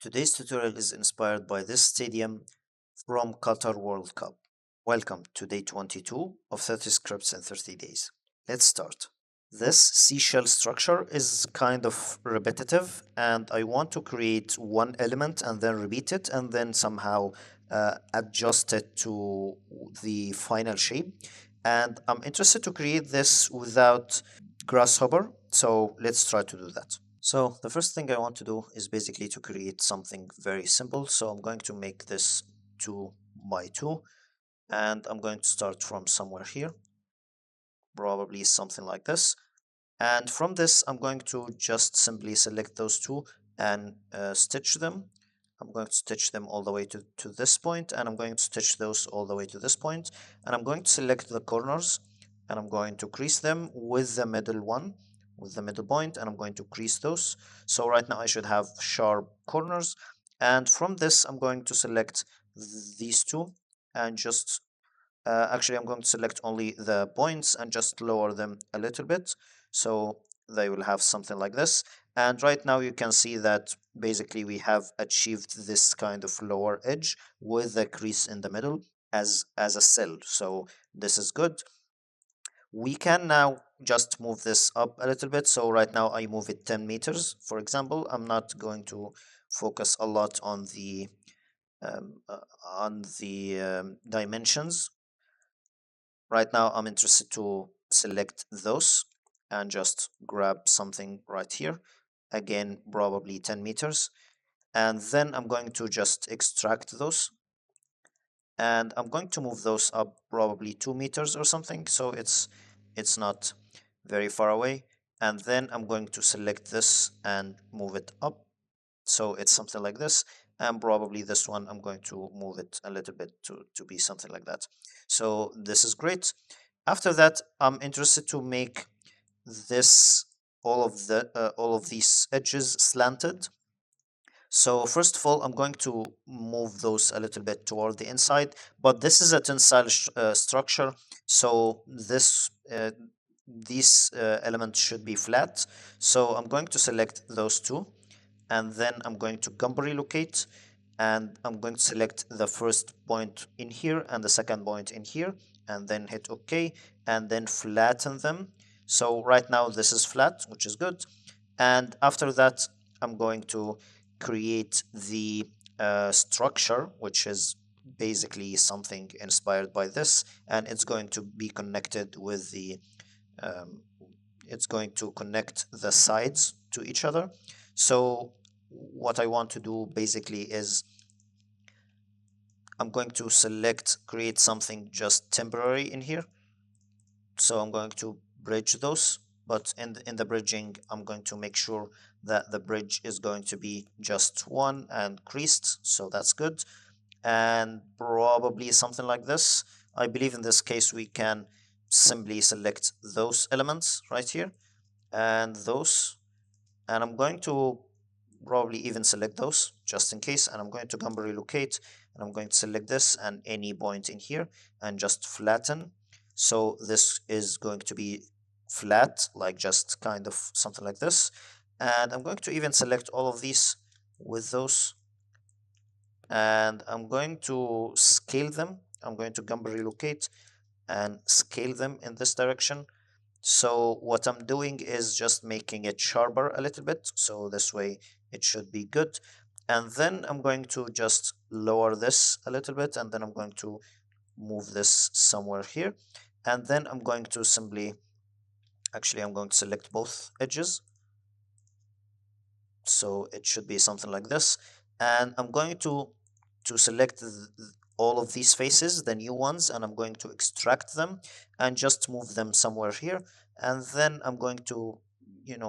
Today's tutorial is inspired by this stadium from Qatar World Cup. Welcome to day 22 of 30 scripts in 30 days. Let's start. This seashell structure is kind of repetitive and I want to create one element and then repeat it and then somehow adjust it to the final shape. And I'm interested to create this without grasshopper, so let's try to do that. So the first thing I want to do is basically to create something very simple. So I'm going to make this 2 by 2 and I'm going to start from somewhere here, probably something like this. And from this, I'm going to just simply select those two and stitch them. I'm going to stitch them all the way to this point, and I'm going to stitch those all the way to this point. And I'm going to select the corners, and I'm going to crease them with the middle one, with the middle point, and I'm going to crease those. So right now I should have sharp corners. And from this, I'm going to select these two and just actually, I'm going to select only the points and just lower them a little bit. So they will have something like this. And right now you can see that basically we have achieved this kind of lower edge with the crease in the middle as a cell. So this is good. We can now just move this up a little bit. So right now I move it 10 meters, for example. I'm not going to focus a lot on the dimensions. Right now, I'm interested to select those and just grab something right here. Again, probably 10 meters. And then I'm going to just extract those. And I'm going to move those up probably 2 meters or something. So it's not very far away. And then I'm going to select this and move it up. So it's something like this. And probably this one, I'm going to move it a little bit to be something like that. So this is great. After that, I'm interested to make this all of these edges slanted. So first of all, I'm going to move those a little bit toward the inside, but this is a tensile structure, so these elements should be flat. So I'm going to select those two, and then I'm going to gumbo relocate, and I'm going to select the first point in here and the second point in here, and then hit OK, and then flatten them. So right now this is flat, which is good. And after that, I'm going to create the structure, which is basically something inspired by this, and it's going to be connected with the um, it's going to connect the sides to each other. So what I want to do basically is I'm going to select create something just temporary in here. So I'm going to bridge those, but in the bridging, I'm going to make sure that the bridge is going to be just one and creased. So that's good. And probably something like this. I believe in this case, we can simply select those elements right here and those. And I'm going to probably even select those just in case. And I'm going to gumbo relocate and I'm going to select this and any point in here and just flatten. So this is going to be flat, like just kind of something like this. And I'm going to even select all of these with those. And I'm going to scale them. I'm going to gumbo relocate and scale them in this direction. So what I'm doing is just making it sharper a little bit. So this way it should be good. And then I'm going to just lower this a little bit. And then I'm going to move this somewhere here. And then I'm going to simply, actually, I'm going to select both edges. So it should be something like this. And I'm going to select all of these faces, the new ones, and I'm going to extract them and just move them somewhere here. And then I'm going to,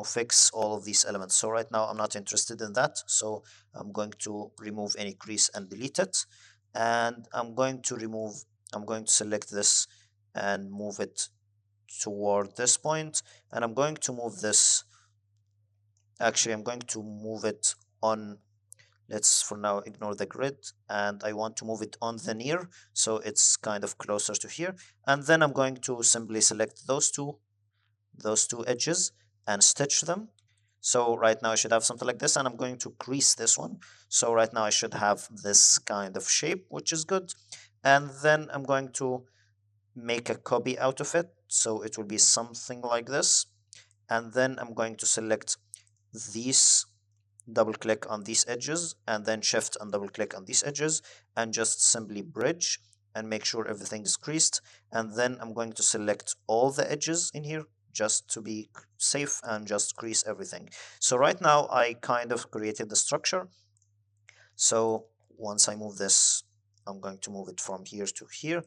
fix all of these elements. So right now I'm not interested in that. So I'm going to remove any crease and delete it. And I'm going to select this and move it toward this point. And I'm going to move this, actually, I'm going to move it on. Let's for now ignore the grid and I want to move it on the near so it's kind of closer to here. And then I'm going to simply select those two edges and stitch them. So right now I should have something like this, and I'm going to crease this one. So right now I should have this kind of shape, which is good. And then I'm going to make a copy out of it. So it will be something like this. And then I'm going to select these, double click on these edges, and then shift and double click on these edges, and just simply bridge and make sure everything is creased. And then I'm going to select all the edges in here just to be safe and just crease everything. So right now I kind of created the structure. So once I move this, I'm going to move it from here to here.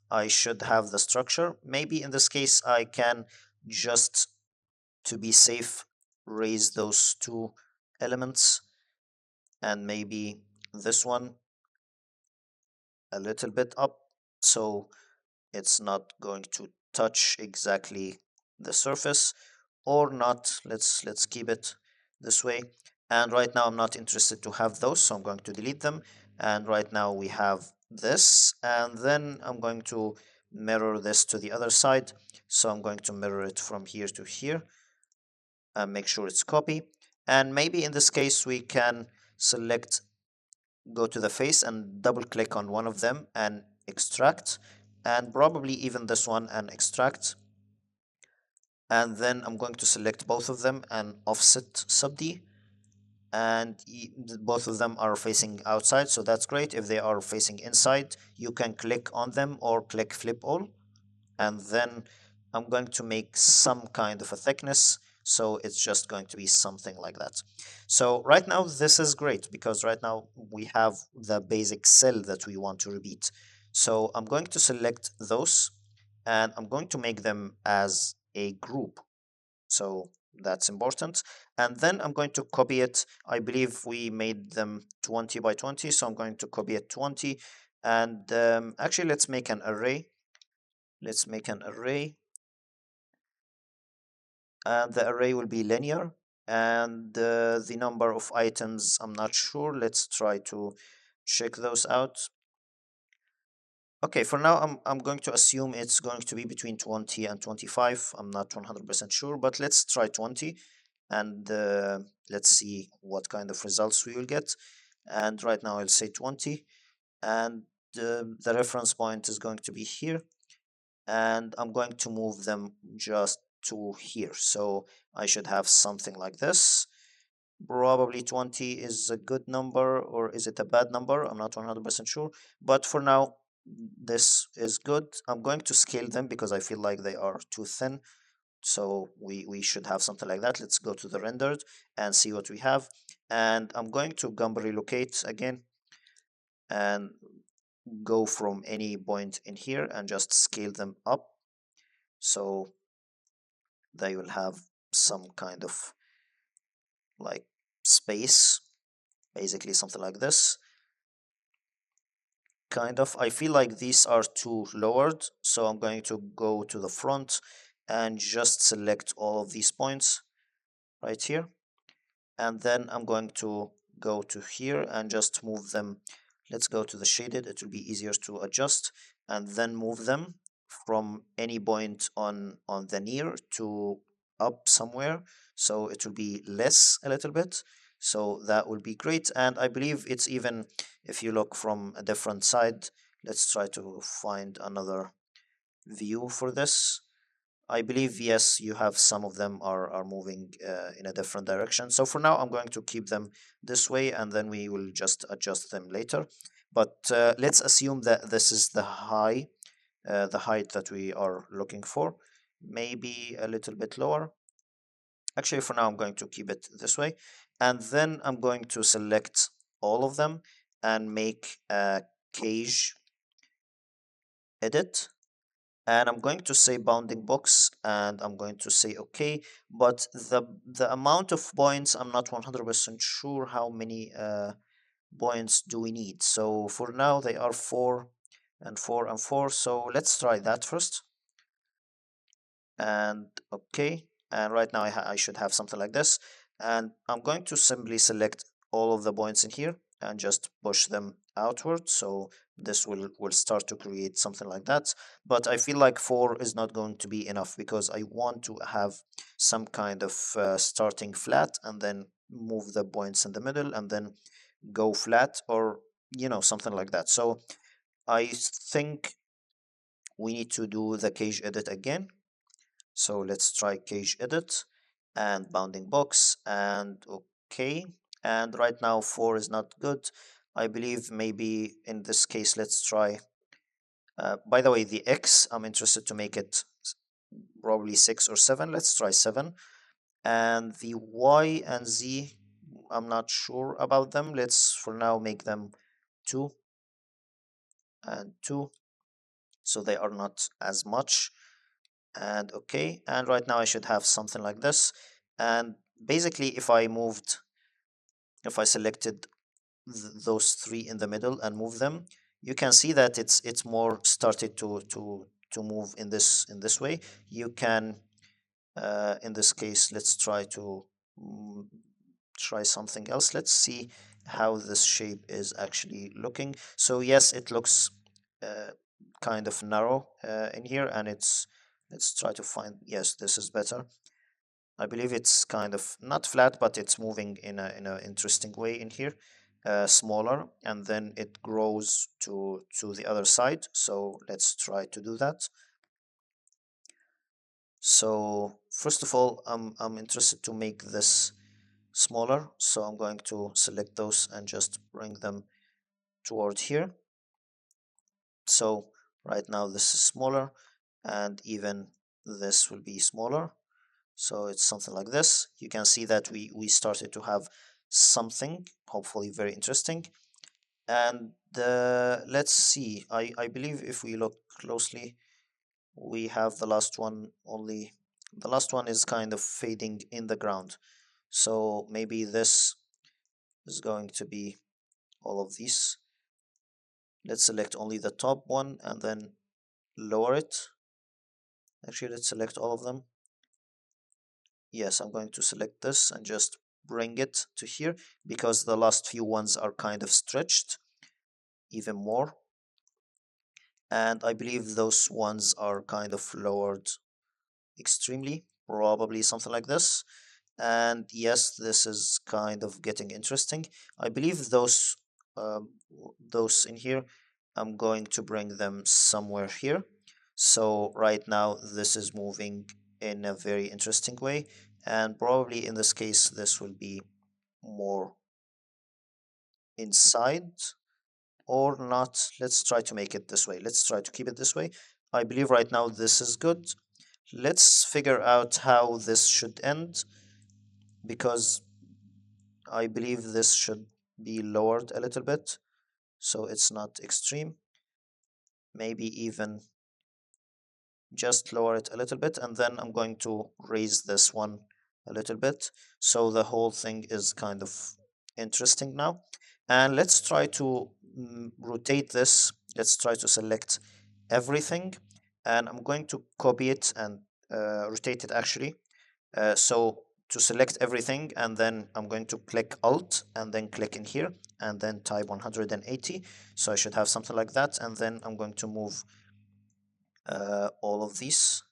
I should have the structure. Maybe in this case I can just, to be safe, raise those two elements, and maybe this one a little bit up, so it's not going to touch exactly the surface, or not. Let's keep it this way. And right now I'm not interested to have those, so I'm going to delete them. And right now we have this, and then I'm going to mirror this to the other side. So I'm going to mirror it from here to here and make sure it's copy. And maybe in this case we can select, go to the face and double click on one of them and extract, and probably even this one and extract. And then I'm going to select both of them and offset SubD, and both of them are facing outside, so that's great. If they are facing inside, you can click on them or click flip all. And then I'm going to make some kind of a thickness, so it's just going to be something like that. So right now this is great because right now we have the basic cell that we want to repeat. So I'm going to select those, and I'm going to make them as a group, so that's important. And then I'm going to copy it. I believe we made them 20 by 20, so I'm going to copy it 20. And actually let's make an array. Let's make an array, and the array will be linear. And the number of items, I'm not sure. Let's try to check those out. Okay, for now I'm going to assume it's going to be between 20 and 25. I'm not 100% sure, but let's try 20, and let's see what kind of results we will get. And right now I'll say 20, and the reference point is going to be here, and I'm going to move them just to here. So I should have something like this. Probably 20 is a good number, or is it a bad number? I'm not 100% sure, but for now this is good. I'm going to scale them because I feel like they are too thin, so we should have something like that. Let's go to the rendered and see what we have. And I'm going to Gumbo relocate again and go from any point in here and just scale them up, so they will have some kind of like space, basically something like this. Kind of, I feel like these are too lowered, so I'm going to go to the front and just select all of these points right here. And then I'm going to go to here and just move them. Let's go to the shaded, it will be easier to adjust, and then move them from any point on the near to up somewhere, so it will be less a little bit. So that will be great. And I believe it's even, if you look from a different side, let's try to find another view for this. I believe, yes, you have some of them are moving in a different direction. So for now, I'm going to keep them this way, and then we will just adjust them later. But let's assume that this is the height that we are looking for. Maybe a little bit lower. Actually, for now, I'm going to keep it this way. And then I'm going to select all of them and make a cage edit, and I'm going to say bounding box, and I'm going to say okay. But the amount of points, I'm not 100% sure how many points do we need. So for now they are 4 and 4 and 4, so let's try that first. And okay, and right now I should have something like this, and I'm going to simply select all of the points in here and just push them outward. So this will start to create something like that. But I feel like 4 is not going to be enough because I want to have some kind of starting flat and then move the points in the middle and then go flat, or something like that. So I think we need to do the cage edit again. So let's try cage edit and bounding box, and okay. And right now 4 is not good. I believe maybe in this case let's try, by the way, the X, I'm interested to make it probably 6 or 7. Let's try 7. And the Y and Z, I'm not sure about them. Let's for now make them 2 and 2, so they are not as much. And okay, and right now I should have something like this. And basically if I selected those 3 in the middle and move them, you can see that it's more started to move in this way. You can in this case let's try to mm, try something else. Let's see how this shape is actually looking. So yes, it looks uh, kind of narrow in here, and let's try to find, yes, this is better. I believe it's kind of not flat, but it's moving in a interesting way in here, smaller, and then it grows to the other side. So let's try to do that. So first of all, I'm interested to make this smaller, so I'm going to select those and just bring them toward here. So right now this is smaller, and even this will be smaller. So it's something like this. You can see that we started to have something hopefully very interesting. And let's see, I believe if we look closely, we have the last one only. The last one is kind of fading in the ground. So maybe this is going to be all of these. Let's select only the top one and then lower it. Actually, let's select all of them. Yes, I'm going to select this and just bring it to here because the last few ones are kind of stretched even more. And I believe those ones are kind of lowered extremely, probably something like this. And yes, this is kind of getting interesting. I believe those in here, I'm going to bring them somewhere here. So right now this is moving in a very interesting way, and probably in this case this will be more inside or not. Let's try to make it this way. Let's try to keep it this way. I believe right now this is good. Let's figure out how this should end, because I believe this should be lowered a little bit so it's not extreme. Maybe even just lower it a little bit, and then I'm going to raise this one a little bit so the whole thing is kind of interesting now. And let's try to rotate this. Let's try to select everything, and I'm going to copy it and rotate it actually. So to select everything, and then I'm going to click Alt and then click in here and then type 180. So I should have something like that, and then I'm going to move all of these.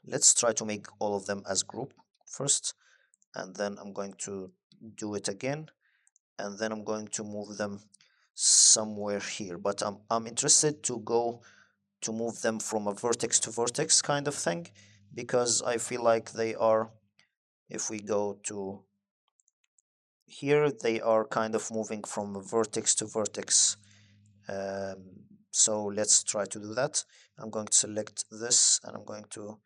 Let's try to make all of them as group first, and then I'm going to do it again, and then I'm going to move them somewhere here. But I'm interested to go to move them from a vertex to vertex kind of thing, because I feel like they are, if we go to here, they are kind of moving from vertex to vertex. So let's try to do that. I'm going to select this and I'm going to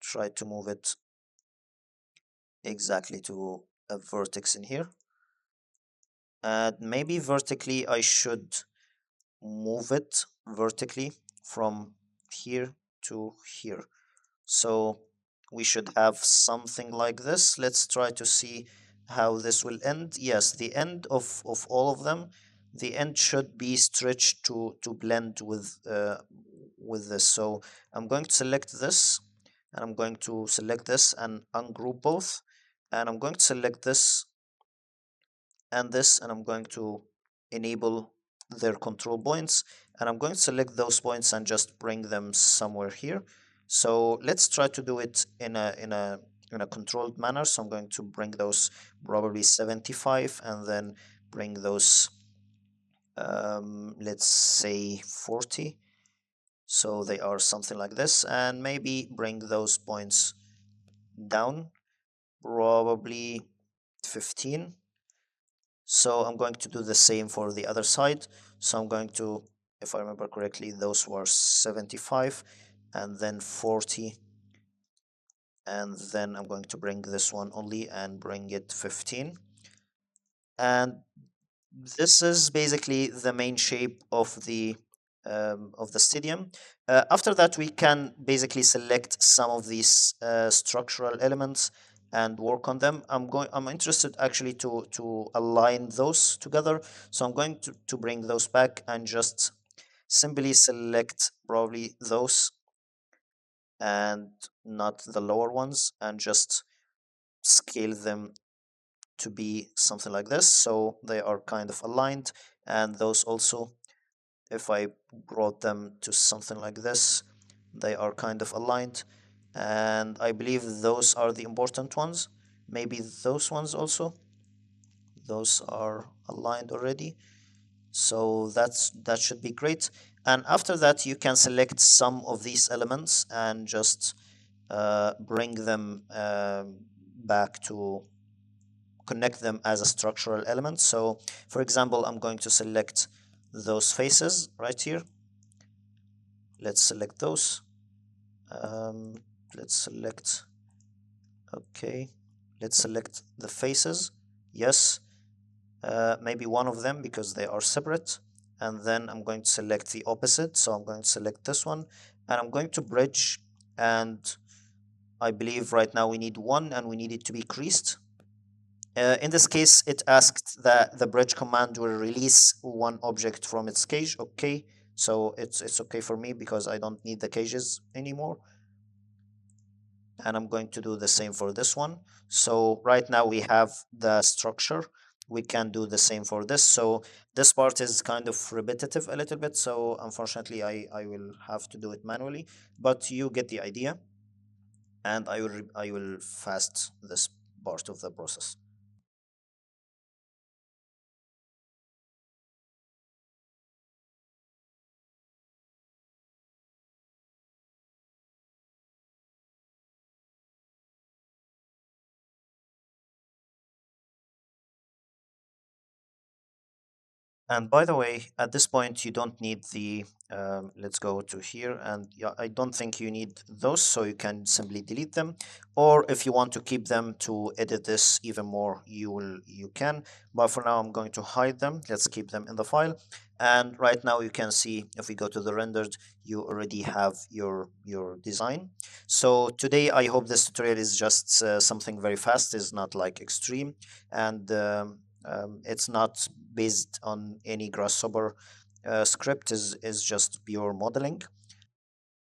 try to move it exactly to a vertex in here. And maybe vertically I should move it vertically from here to here. So we should have something like this. Let's try to see how this will end. Yes, the end of all of them, the end should be stretched to blend with this. So I'm going to select this, and I'm going to select this and ungroup both, and I'm going to select this and this, and I'm going to enable their control points, and I'm going to select those points and just bring them somewhere here. So let's try to do it in a controlled manner. So I'm going to bring those probably 75 and then bring those let's say 40, so they are something like this, and maybe bring those points down probably 15. So I'm going to do the same for the other side. So I'm going to, if I remember correctly, those were 75 and then 40, and then I'm going to bring this one only and bring it 15. And this is basically the main shape of the stadium. After that, we can basically select some of these structural elements and work on them. I'm interested actually to align those together. So I'm going to bring those back and just simply select probably those and not the lower ones, and just scale them to be something like this, so they are kind of aligned. And those also, if I brought them to something like this, they are kind of aligned. And I believe those are the important ones. Maybe those ones also, those are aligned already. So that should be great. And after that, you can select some of these elements and just bring them back to connect them as a structural element. So for example, I'm going to select those faces right here. Let's select those. Um, let's select, okay, let's select the faces. Yes, maybe one of them because they are separate. And then I'm going to select the opposite. So I'm going to select this one and I'm going to bridge. And I believe right now we need one and we need it to be creased. In this case, it asked that the bridge command will release one object from its cage. Okay, so it's okay for me because I don't need the cages anymore. And I'm going to do the same for this one. So right now we have the structure. We can do the same for this. So this part is kind of repetitive a little bit. So unfortunately, I will have to do it manually, but you get the idea. And I will fast this part of the process. And by the way, at this point, you don't need the, let's go to here. And yeah, I don't think you need those, so you can simply delete them. Or if you want to keep them to edit this even more, you can. But for now, I'm going to hide them. Let's keep them in the file. And right now you can see, if we go to the rendered, you already have your design. So today, I hope this tutorial is just something very fast, is not like extreme. And it's not based on any grasshopper script, is just pure modeling.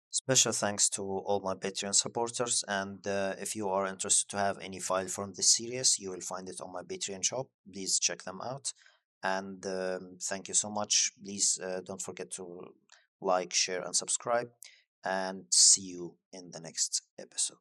Special thanks to all my Patreon supporters, and if you are interested to have any file from this series, you will find it on my Patreon shop. Please check them out, and thank you so much. Please don't forget to like, share, and subscribe, and see you in the next episode.